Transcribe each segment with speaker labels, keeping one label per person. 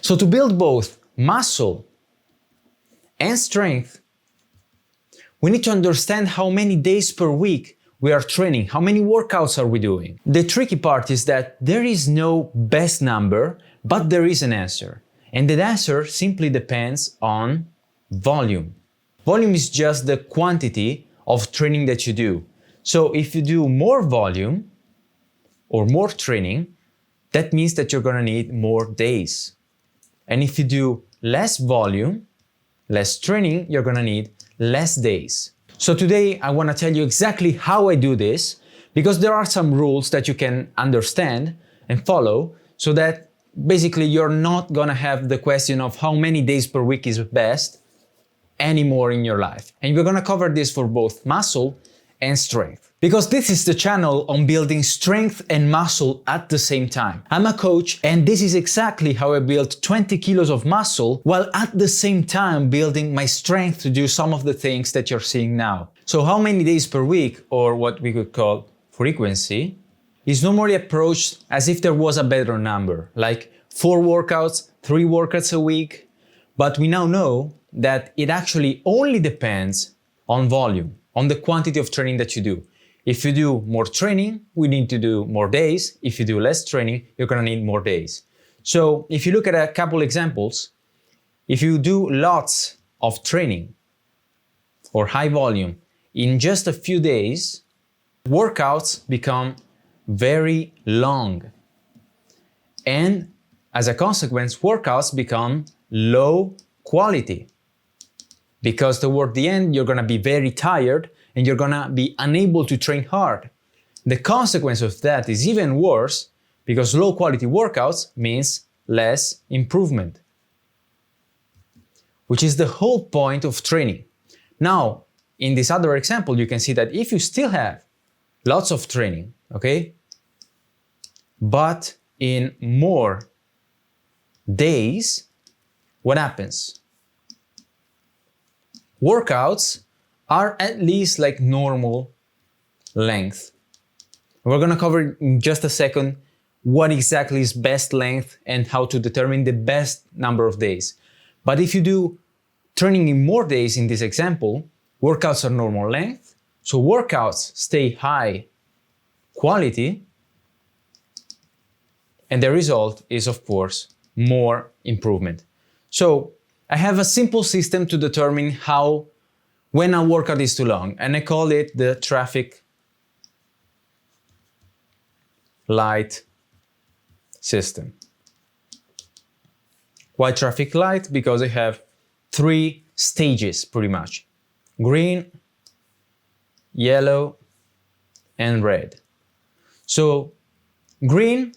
Speaker 1: So to build both muscle and strength, we need to understand how many days per week we are training, how many workouts are we doing. The tricky part is that there is no best number, but there is an answer. And that answer simply depends on volume. Volume is just the quantity of training that you do. So if you do more volume or more training, that means that you're gonna need more days. And if you do less volume, less training, you're gonna need less days. So today I wanna tell you exactly how I do this, because there are some rules that you can understand and follow so that basically you're not gonna have the question of how many days per week is best anymore in your life. And we're gonna cover this for both muscle and strength. Because this is the channel on building strength and muscle at the same time. I'm a coach, and this is exactly how I built 20 kilos of muscle while at the same time building my strength to do some of the things that you're seeing now. So how many days per week, or what we could call frequency, is normally approached as if there was a better number, like 4 workouts, 3 workouts a week. But we now know that it actually only depends on volume, on the quantity of training that you do. If you do more training, we need to do more days. If you do less training, you're gonna need more days. So if you look at a couple examples, if you do lots of training or high volume in just a few days, workouts become very long. And as a consequence, workouts become low quality. Because toward the end, you're gonna be very tired and you're gonna be unable to train hard. The consequence of that is even worse, because low quality workouts means less improvement, which is the whole point of training. Now, in this other example, you can see that if you still have lots of training, okay, but in more days, what happens? Workouts are at least like normal length. We're gonna cover in just a second what exactly is best length and how to determine the best number of days. But if you do training in more days in this example, workouts are normal length, so workouts stay high quality, and the result is, of course, more improvement. So I have a simple system to determine when a workout is too long, and I call it the traffic light system. Why traffic light? Because I have 3 stages pretty much: green, yellow, and red. So green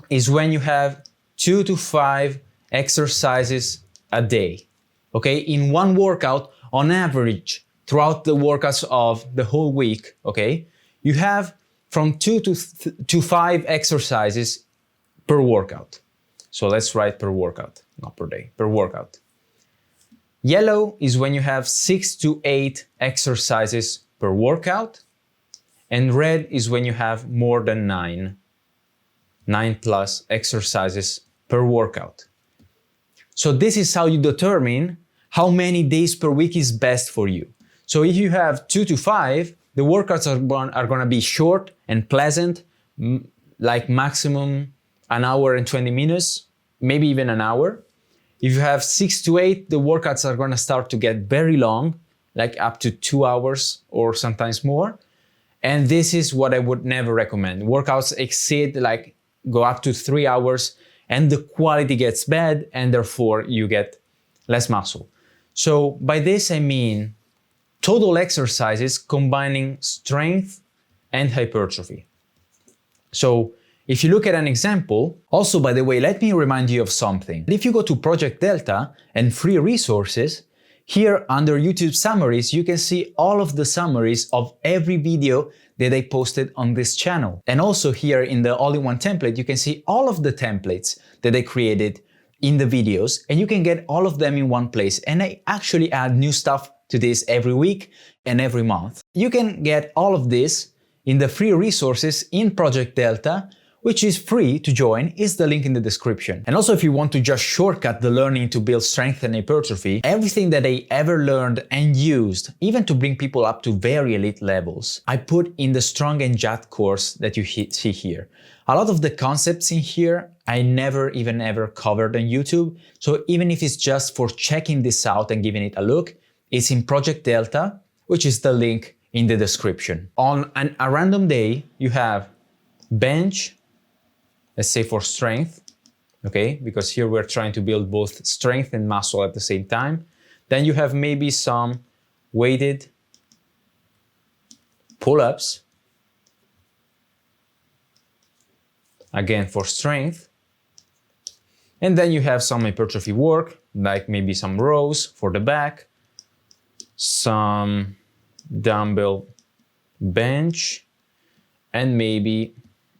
Speaker 1: is when you have 2 to 5 exercises a day, okay? In one workout, on average, throughout the workouts of the whole week, okay, you have from 2 to 5 exercises per workout. So let's write per workout, not per day, per workout. Yellow is when you have 6 to 8 exercises per workout. And red is when you have more than 9 plus exercises per workout. So this is how you determine how many days per week is best for you. So if you have 2 to 5, the workouts are gonna be short and pleasant, like maximum an hour and 20 minutes, maybe even an hour. If you have 6 to 8, the workouts are gonna start to get very long, like up to 2 hours or sometimes more. And this is what I would never recommend. Workouts go up to 3 hours, and the quality gets bad, and therefore you get less muscle. So by this I mean total exercises combining strength and hypertrophy. So if you look at an example, also by the way, let me remind you of something. If you go to Project Delta and free resources, here under YouTube summaries, you can see all of the summaries of every video that I posted on this channel. And also here in the all-in-one template, you can see all of the templates that I created in the videos, and you can get all of them in one place. And I actually add new stuff to this every week and every month. You can get all of this in the free resources in Project Delta, which is free to join, is the link in the description. And also if you want to just shortcut the learning to build strength and hypertrophy, everything that I ever learned and used, even to bring people up to very elite levels, I put in the Strong and Jacked course that you see here. A lot of the concepts in here I never even ever covered on YouTube, so even if it's just for checking this out and giving it a look, it's in Project Delta, which is the link in the description. On a random day, you have bench, let's say for strength, okay? Because here we're trying to build both strength and muscle at the same time. Then you have maybe some weighted pull-ups, again for strength. And then you have some hypertrophy work, like maybe some rows for the back, some dumbbell bench, and maybe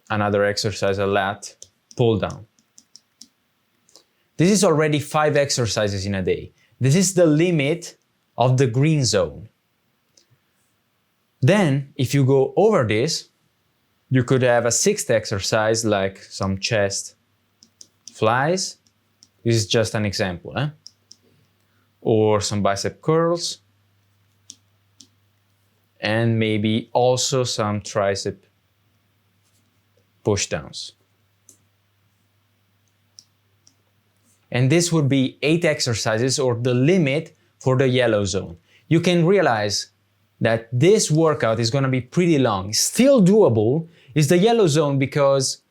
Speaker 1: another exercise, a lat pull down. This is already 5 exercises in a day. This is the limit of the green zone. Then, if you go over this, you could have a 6th exercise like some chest flies. This is just an example, or some bicep curls, and maybe also some tricep push downs. And this would be 8 exercises, or the limit for the yellow zone. You can realize that this workout is going to be pretty long. Still doable is the yellow zone, because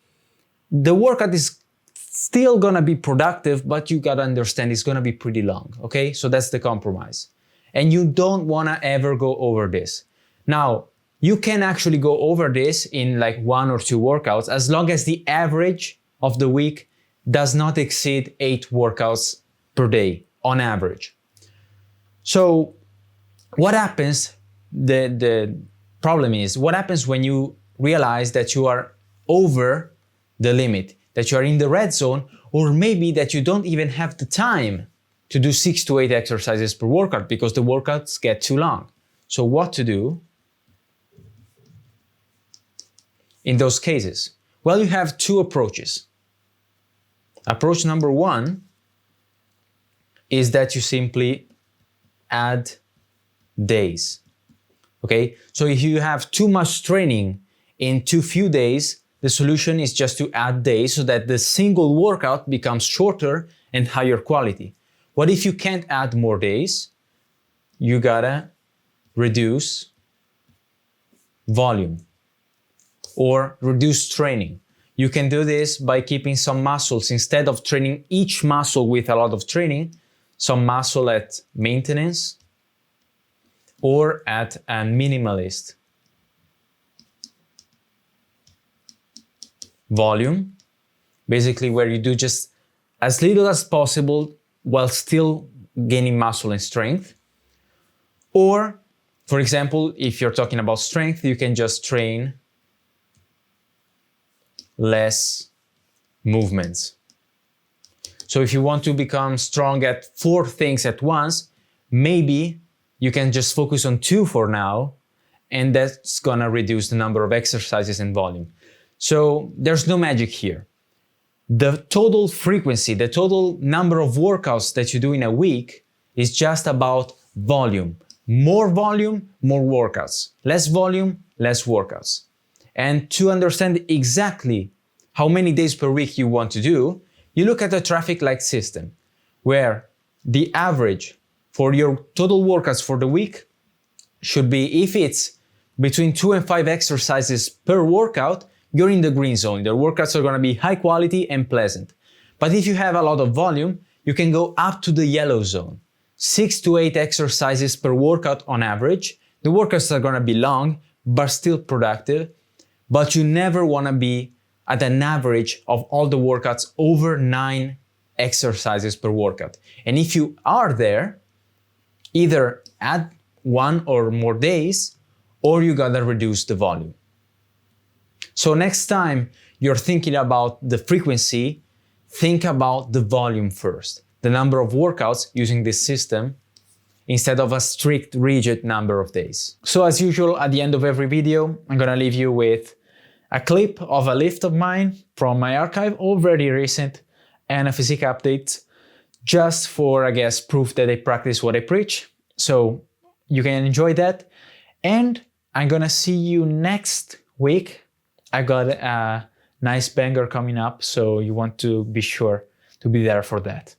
Speaker 1: the workout is still going to be productive, but you got to understand it's going to be pretty long, okay? So that's the compromise. And you don't want to ever go over this. Now, you can actually go over this in like 1 or 2 workouts, as long as the average of the week does not exceed 8 workouts per day on average. So what happens, the problem is, what happens when you realize that you are over the limit, that you are in the red zone, or maybe that you don't even have the time to do 6 to 8 exercises per workout because the workouts get too long. So what to do in those cases? Well, you have 2 approaches. Approach number 1 is that you simply add days. Okay, so if you have too much training in too few days, the solution is just to add days so that the single workout becomes shorter and higher quality. What if you can't add more days? You gotta reduce volume or reduce training. You can do this by keeping some muscles. Instead of training each muscle with a lot of training, some muscle at maintenance or at a minimalist volume, basically where you do just as little as possible while still gaining muscle and strength. Or, for example, if you're talking about strength, you can just train less movements. So if you want to become strong at 4 things at once, maybe you can just focus on 2 for now, and that's gonna reduce the number of exercises and volume. So there's no magic here. The total frequency, the total number of workouts that you do in a week is just about volume. More volume, more workouts. Less volume, less workouts. And to understand exactly how many days per week you want to do, you look at a traffic light system where the average for your total workouts for the week should be, if it's between 2 and 5 exercises per workout, you're in the green zone. The workouts are going to be high quality and pleasant. But if you have a lot of volume, you can go up to the yellow zone. 6 to 8 exercises per workout on average. The workouts are going to be long, but still productive. But you never want to be at an average of all the workouts over 9 exercises per workout. And if you are there, either add 1 or more days, or you gotta reduce the volume. So next time you're thinking about the frequency, think about the volume first, the number of workouts using this system, instead of a strict, rigid number of days. So as usual, at the end of every video, I'm gonna leave you with a clip of a lift of mine from my archive, already recent, and a physique update, just for, I guess, proof that I practice what I preach. So you can enjoy that. And I'm gonna see you next week. I got a nice banger coming up, so you want to be sure to be there for that.